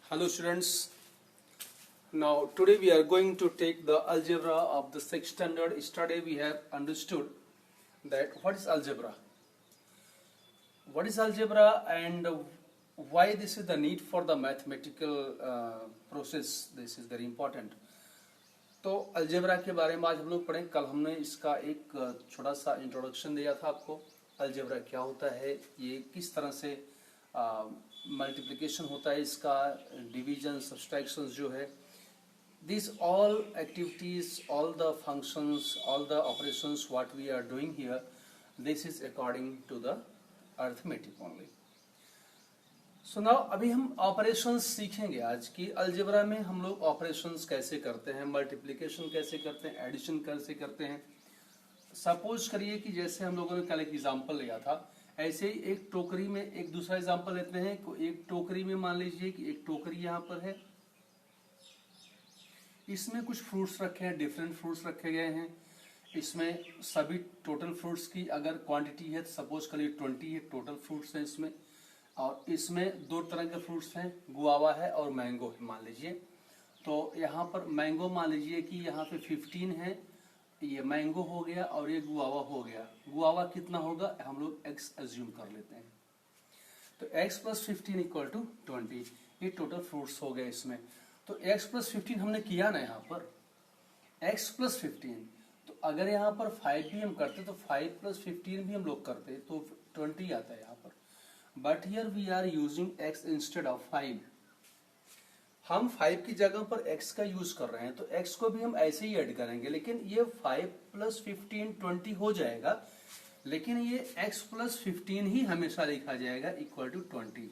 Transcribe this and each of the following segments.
Hello students. Now today we are going to take the algebra of the 6th standard. Yesterday we have understood that what is algebra. What is algebra and why this is the need for the mathematical process. This is very important. तो algebra के बारे में आज हम लोग पढ़ें. कल हमने इसका एक छोटा सा इंट्रोडक्शन दिया था आपको. अलजेब्रा क्या होता है, ये किस तरह से मल्टीप्लिकेशन होता है, इसका डिवीजन सब्सट्रैक्शंस जो है, this all activities, all the functions, all the operations what we are doing here, this is according to the arithmetic only. So now अभी हम ऑपरेशंस सीखेंगे. आज की अलजेब्रा में हम लोग ऑपरेशंस कैसे करते हैं, मल्टीप्लिकेशन कैसे करते हैं, एडिशन कैसे करते हैं. सपोज करिए कि जैसे हम लोगों ने कल एक एग्जांपल लिया था, ऐसे ही एक टोकरी में एक दूसरा एग्जांपल लेते हैं. एक टोकरी में मान लीजिए कि एक टोकरी यहाँ पर है, इसमें कुछ फ्रूट्स रखे हैं, डिफरेंट फ्रूट्स रखे गए हैं. इसमें सभी टोटल फ्रूट्स की अगर क्वांटिटी है, सपोज करिए 20 है टोटल फ्रूट्स हैं इसमें, और इसमें दो तरह के फ्रूट्स हैं, गुआवा है और मैंगो है मान लीजिए. तो यहाँ पर मैंगो मान लीजिए कि यहाँ पे 15 है, ये मैंगो हो गया और ये गुआवा हो गया. गुआवा कितना होगा, हम लोग x एज्यूम कर लेते हैं. तो x + 15 = 20, ये टोटल फ्रूट्स हो गए इसमें. तो x + 15 हमने किया ना यहाँ पर, x + 15. तो अगर यहाँ पर 5 भी हम करते तो 5 + 15 भी हम लोग करते तो 20 आता है यहाँ पर. But here we are using x instead of 5. हम 5 की जगह पर x का यूज कर रहे हैं, तो x को भी हम ऐसे ही ऐड करेंगे, लेकिन ये 5 + 15 20 हो जाएगा, लेकिन ये x + 15 ही हमेशा लिखा जाएगा = 20.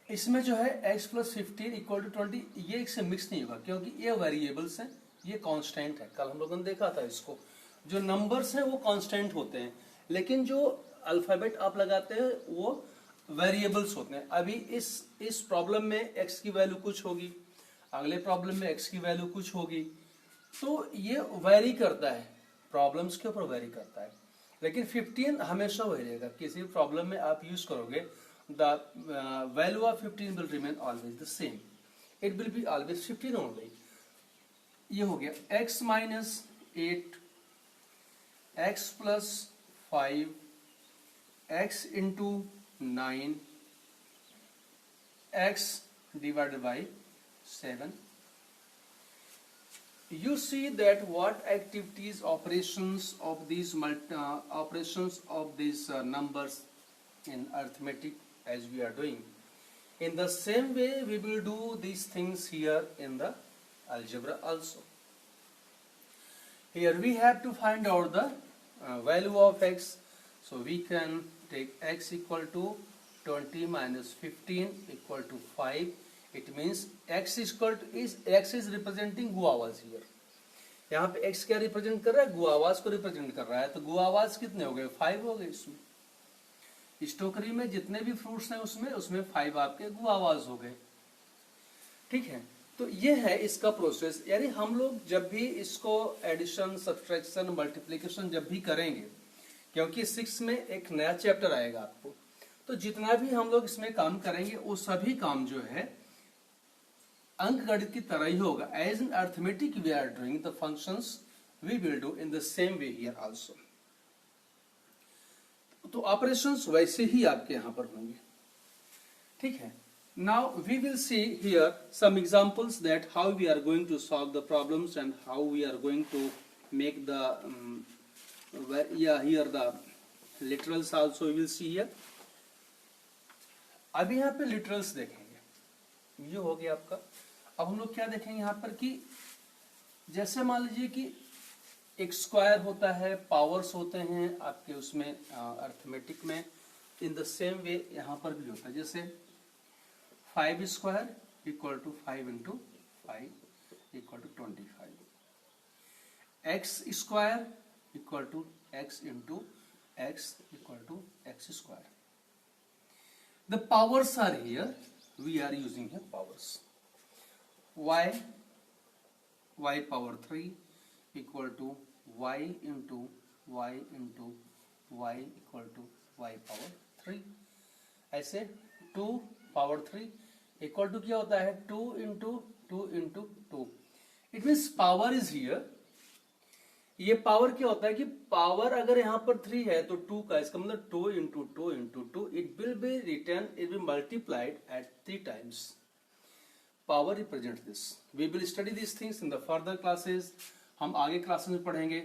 इसमें जो है x + 15 = 20, ये एक से मिक्स नहीं होगा क्योंकि ये वेरिएबल्स हैं, ये कांस्टेंट है. कल हम लोगों ने देखा था इसको, जो नंबर्स हैं वो कांस्टेंट होते हैं, लेकिन जो अल्फाबेट आप लगाते हैं वो वेरिएबल्स होते हैं. अभी इस प्रॉब्लम में x की वैल्यू कुछ होगी, अगले प्रॉब्लम में x की वैल्यू कुछ होगी. तो ये वेरी करता है, प्रॉब्लम्स के ऊपर वेरी करता है, लेकिन 15 हमेशा वही रहेगा. किसी प्रॉब्लम में आप यूज करोगे, the value of 15 will remain always the same, it will be always 15 only. ये हो गया x - 8, x + 5, x × 9, x / 7. You see that what activities, operations of these numbers in arithmetic as we are doing. In the same way we will do these things here in the algebra also. Here we have to find out the value of x. So we can take x = 20 - 15 = 5. It means x is representing guavas here. यहाँ पे x क्या represent कर रहा है, गुआवास को represent कर रहा है. तो गुआवास कितने हो गए, 5 हो गए. इसमें इस टोकरी में जितने भी फ्रूट्स हैं उसमें 5 आपके गुआवास हो गए. ठीक है. तो ये है इसका प्रोसेस. यानी हम लोग जब भी इसको एडिशन, सब्सट्रैक्शन, मल्टीप्लिकेशन जब भी करेंगे, क्योंकि 6 में एक नया चैप्टर आएगा आपको, तो जितना भी हम लोग इसमें काम करेंगे वो सभी काम जो है अंक गणित की तरह ही होगा. As in arithmetic we are doing the functions, we will do in the same way here also. तो ऑपरेशंस वैसे ही आपके यहां पर होंगे. ठीक है. Now we will see here some examples that how we are going to solve the problems and how we are going to make the here the literals also we will see here. अभी यहाँ पे literals देखेंगे. ये हो गया आपका. अब हम लोग क्या देखेंगे यहाँ पर कि जैसे मान लीजिए कि एक स्क्वायर होता है, पावर्स होते हैं आपके उसमें अरिथमेटिक में. इन द सेम वे यहाँ पर भी होता है. जैसे 5² = 5 × 5 = 25. x² = x × x = x². The powers are here, we are using here powers. y power 3 = y × y × y = y power 3. ऐसे 2 power 3 इक्वल टू क्या होता है 2 into 2 into 2। It means power is here. ये पावर क्या होता है कि power अगर यहां पर 3 है तो 2 का, इसका मतलब 2 into 2 into 2, it will be return, it will multiplied at 3 times. Power represent this. We will study this things in the further classes. हम आगे क्लासेस में पढ़ेंगे,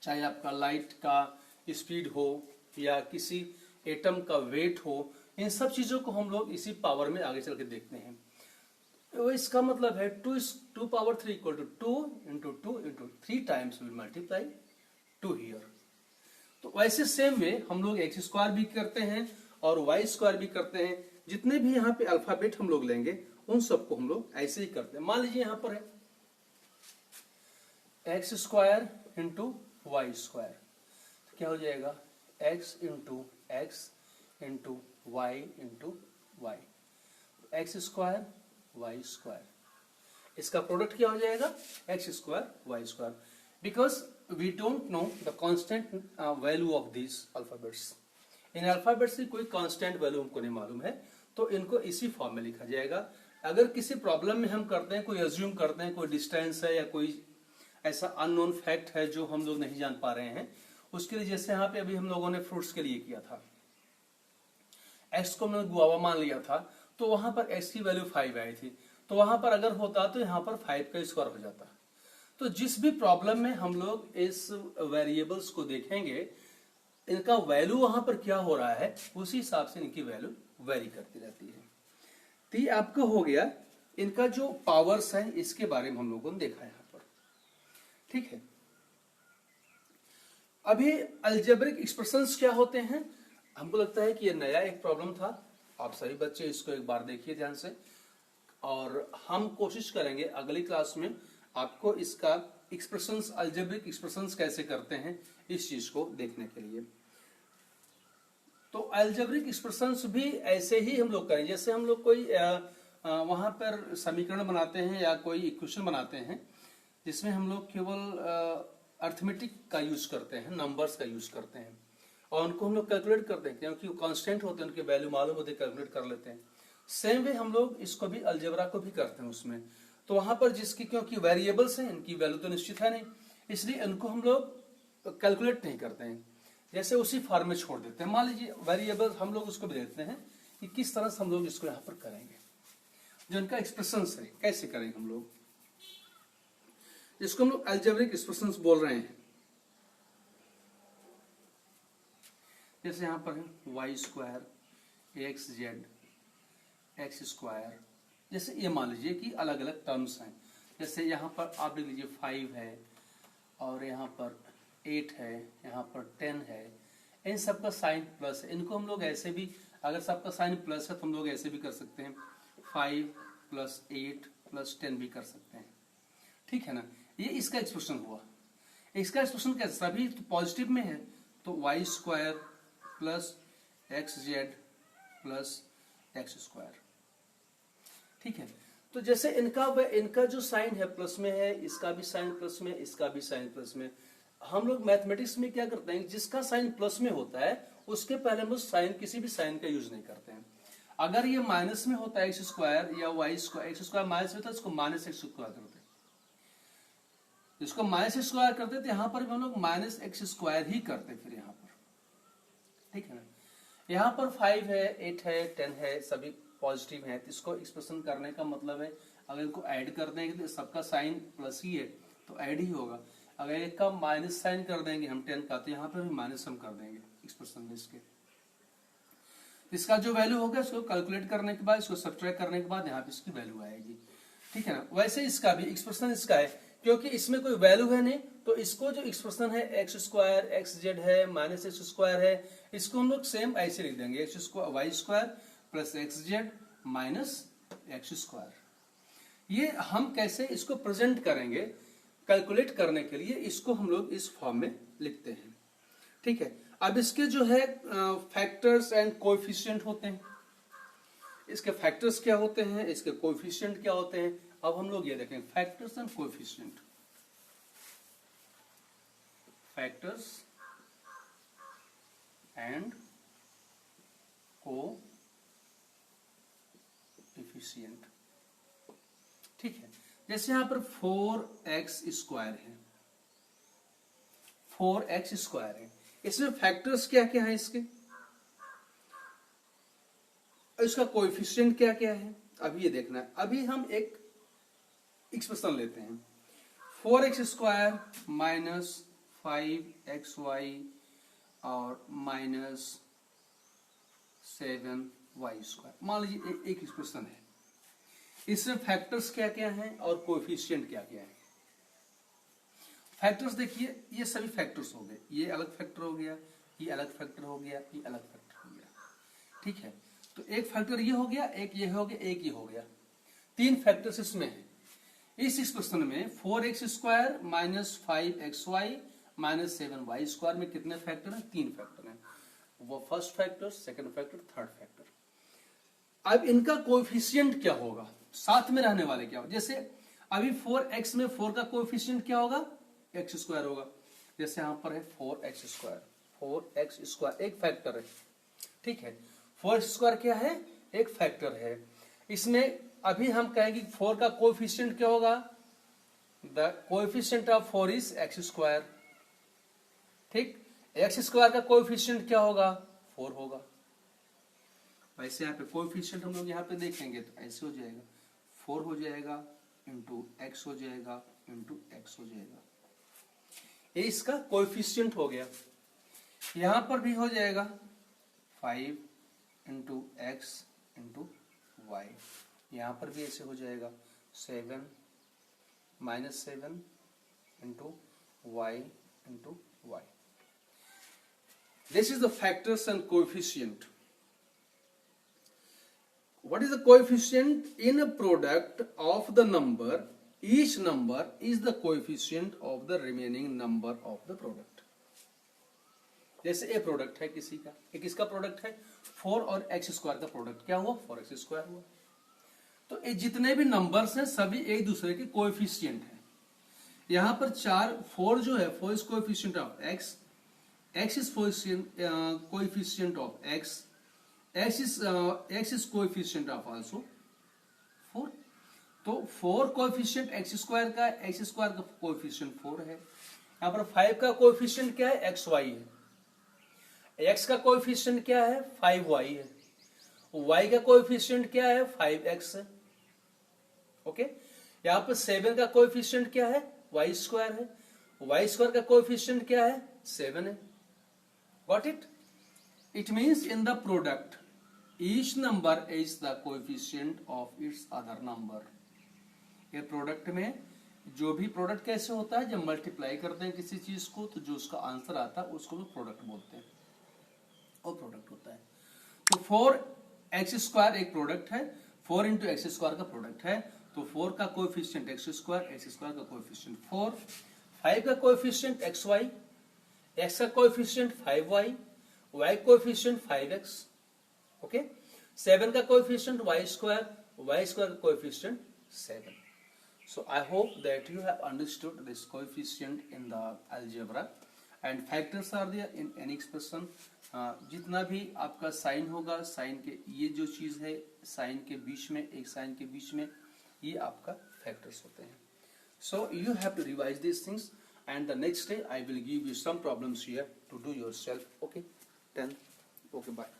चाहे आपका लाइट का स्पीड हो या किसी एटम का वेट हो, इन सब चीजों को हम लोग इसी पावर में आगे चल के देखते हैं। तो इसका मतलब है 2 power 3 equal to 2 into 2 into 3 times will multiply 2 here. तो वैसे सेम वे हम लोग एक्स स्क्वायर भी करते हैं और वाई स्क्वायर भी करते हैं। जितने भी यहाँ पे अल्फाबेट हम लोग लेंगे उन सबको हम लोग ऐसे ही करते हैं। मान लीजिए यहाँ पर है x square into y square, तो क्या हो जाएगा x into x into y into y, x square y square. इसका प्रोडक्ट क्या हो जाएगा x square y square, because we don't know the constant value of this alphabets. इन alphabets की कोई कांस्टेंट वैल्यू हमको नहीं मालूम है, तो इनको इसी फॉर्म में लिखा जाएगा। अगर किसी प्रॉब्लम में हम करते हैं, कोई अज्यूम करते हैं कोई डिस्टेंस है या कोई ऐसा अननोन फैक्ट है जो हम लोग नहीं जान पा रहे हैं, उसके लिए जैसे यहाँ पे अभी हम लोगों ने फ्रूट्स के लिए किया था, एक्स को हमने गुआवा मान लिया था, तो वहां पर एक्स की वैल्यू 5 आई थी, तो वहां पर अगर होता तो यहाँ पर 5 का स्क्वायर हो जाता। तो जिस भी प्रॉब्लम में हम लोग इस वेरिएबल्स को देखेंगे, इनका वैल्यू वहां पर क्या हो रहा है उसी हिसाब से इनकी वैल्यू वेरी करती रहती है। तो ये आपका हो गया इनका जो पावर्स है, इसके बारे में हम लोगों ने देखा यहाँ पर। ठीक है, अभी अलजेब्रिक एक्सप्रेशंस क्या होते हैं, हमको लगता है कि ये नया एक प्रॉब्लम था। आप सभी बच्चे इसको एक बार देखिए ध्यान से, और हम कोशिश करेंगे अगली क्लास में आपको इसका एक्सप्रेशंस, अलजेब्रिक एक्सप्रेशंस कैसे करते हैं इस चीज को देखने के लिए। तो अलजेब्रिक एक्सप्रेशंस भी ऐसे ही हम लोग करेंगे, जैसे हम लोग कोई वहां पर समीकरण बनाते हैं या कोई इक्वेशन बनाते हैं जिसमें हम लोग केवल अर्थमेटिक का यूज करते हैं, नंबर्स का यूज करते हैं, और उनको हम लोग कैलकुलेट करते हैं क्योंकि वो कांस्टेंट होते हैं, उनके वैल्यू मालूम होते हैं, कैलकुलेट कर लेते हैं। सेम वे हम लोग इसको भी अलजेब्रा को भी करते हैं उसमें। तो वहां पर जिसकी क्योंकि वेरिएबल्स हैं, इनकी वैल्यू तो निश्चित है नहीं, इसलिए इनको हम लोग कैलकुलेट नहीं करते हैं, जैसे उसी फॉर्म में छोड़ देते हैं। मान लीजिए वेरिएबल हम लोग उसको भी देखते हैं कि किस तरह से हम लोग इसको यहाँ पर करेंगे, जो इनका एक्सप्रेशंस है कैसे करेंगे हम लोग, जिसको हम लोग अलजेब्रिक एक्सप्रेशंस बोल रहे हैं। जैसे यहाँ पर है y square x z x square, जैसे ये मान लीजिए कि अलग अलग टर्म्स हैं। जैसे यहाँ पर आप लिख लीजिए 5 है और यहाँ पर 8 है, यहाँ पर 10 है, इन सबका साइन प्लस है। इनको हम लोग ऐसे भी, अगर सबका साइन प्लस है तो हम लोग ऐसे भी कर सकते हैं, 5 प्लस 8 प्लस 10 भी कर सकते हैं। ठीक है ना, ये इसका एक्सप्रेशन हुआ। इसका एक्सप्रेशन कैसे, सभी तो पॉजिटिव में है, तो y square plus x z plus x square. ठीक है, तो जैसे इनका जो साइन है प्लस में है, इसका भी साइन प्लस में, इसका भी साइन प्लस में। हम लोग मैथमेटिक्स में क्या करते हैं, जिसका साइन प्लस में होता है उसके पहले हम लोग साइन, किसी भी साइन का यूज नहीं करते हैं। अगर ये माइनस में होता है एक्स स्क्वायर या y square, x square minus में होता है, इसको माइनस एक्स स्क्वायर करते हैं, इसको माइनस एक्स स्क्वायर करते थे, यहाँ पर भी हम लोग माइनस एक्स स्क्वायर ही करते फिर यहाँ पर। ठीक है ना, यहाँ पर 5 है 8 है 10 है, सभी पॉजिटिव है, तो इसको एक्सप्रेशन करने का मतलब है अगर इनको ऐड कर देंगे तो सबका साइन प्लस ही है तो ऐड ही होगा। अगर एक का माइनस साइन कर देंगे हम 10 का, तो यहाँ पर भी माइनस हम कर देंगे एक्सप्रेशन में इसके। इसका जो वैल्यू होगा इसको कैलकुलेट करने के बाद, इसको सब्ट्रैक्ट करने के बाद यहाँ पे इसकी वैल्यू आएगी। ठीक है ना, वैसे इसका भी एक्सप्रेशन इसका है, क्योंकि इसमें कोई वैल्यू है नहीं, तो इसको जो एक्सप्रेशन है एक्स स्क्वायर एक्स जेड है माइनस एक्स स्क्वायर है, इसको हम लोग सेम ऐसे लिख देंगे, x square y square plus x z minus x square. ये हम कैसे इसको प्रेजेंट करेंगे कैलकुलेट करने के लिए, इसको हम लोग इस फॉर्म में लिखते हैं। ठीक है, अब इसके जो है फैक्टर्स एंड कोएफिशिएंट होते हैं, इसके फैक्टर्स क्या होते हैं, इसके कोएफिशिएंट क्या होते हैं। अब हम लोग ये देखें factors and coefficient, factors and coefficient. Coefficient. ठीक है, जैसे यहां पर 4x स्क्वायर है, 4x स्क्वायर है, इसमें फैक्टर्स क्या क्या है इसके, इसका कोएफिशिएंट क्या क्या है, अभी ये देखना है। अभी हम एक एक्सप्रेशन लेते हैं, 4x स्क्वायर माइनस 5xy और माइनस 7y स्क्वायर, मान लीजिए एक एक्सप्रेशन है। इसमें फैक्टर्स क्या क्या हैं और कोएफिशिएंट क्या क्या है। फैक्टर्स देखिए, ये सभी फैक्टर्स हो गए, ये अलग फैक्टर हो गया, ये अलग फैक्टर हो गया, ये अलग फैक्टर हो गया। ठीक है, तो एक फैक्टर ये हो गया, एक ये हो गया, एक ये हो गया, तीन फैक्टर्स इसमें है। इस एक्सप्रेशन में 4x square minus 5xy minus 7y square में कितने फैक्टर हैं, तीन फैक्टर हैं। वो first factor, second factor, third factor. अब इनका कोएफिशिएंट क्या होगा, साथ में रहने वाले क्या होगा। जैसे अभी 4x में 4 का कोएफिशिएंट क्या होगा, x स्क्वायर होगा। जैसे यहां पर है 4x स्क्वायर, 4x स्क्वायर एक फैक्टर है। ठीक है, 4 स्क्वायर क्या है, एक फैक्टर है। इसमें अभी हम कहेंगे 4 का कोएफिशिएंट क्या होगा, the coefficient of 4 is x square. ठीक, x स्क्वायर का कोएफिशिएंट क्या होगा, 4 होगा। वैसे यहाँ पे कोएफिशिएंट हम लोग यहाँ पे देखेंगे तो ऐसे हो जाएगा, 4 हो जाएगा इंटू x हो जाएगा इंटू x हो जाएगा, ये इसका कोएफिशिएंट हो गया। यहां पर भी हो जाएगा 5 इंटू एक्स इंटू वाई, यहां पर भी ऐसे हो जाएगा 7 minus 7 into y into y. This is the factors and coefficient. What is the coefficient in a product of the number? Each number is the coefficient of the remaining number of the product. जैसे ए product है किसी का, एक किसका product है, 4 और x square का product क्या हुआ, 4x स्क्वायर हुआ। तो ये जितने भी नंबर्स हैं सभी एक दूसरे के कोएफिशिएंट हैं। यहां पर 4 जो है 4 is coefficient of x, x is coefficient of x, x is coefficient of also 4। तो 4 कोएफिशिएंट x स्क्वायर का, x स्क्वायर का कोएफिशिएंट 4 है। यहाँ पर 5 का कोएफिशिएंट क्या है, xy है। x का कोएफिशिएंट क्या है, 5y है। y का कोएफिशिएंट क्या है, 5x है। ओके, यहाँ पर 7 का कोएफिशिएंट क्या है, y स्क्वायर है। y स्क्वायर का कोएफिशिएंट क्या है, 7 है। Got it? It means in the product, each number is the coefficient of its other number. ये प्रोडक्ट में जो भी प्रोडक्ट कैसे होता है, जब मल्टीप्लाई करते हैं किसी चीज को तो जो उसका आंसर आता है उसको भी प्रोडक्ट बोलते हैं, वो प्रोडक्ट होता है। तो 4x स्क्वायर एक प्रोडक्ट है, 4 इंटू एक्स स्क्वायर का प्रोडक्ट है। तो 4 का कोएफिशिएंट x स्क्वायर का कोएफिशिएंट 4, 5 का कोएफिशिएंट xy, x का coefficient 5y, y coefficient 5x, okay. 7 का कोएफिशिएंट y स्क्वायर का coefficient 7। So I hope that you have understood this coefficient in the algebra and factors are there in any expression. जितना भी आपका sign होगा, sign के ये जो चीज है साइन के बीच में, एक साइन के बीच में, ये आपका फैक्टर्स होते हैं। So you have to revise these things and the next day I will give you some problems here to do yourself. Okay, then okay, bye.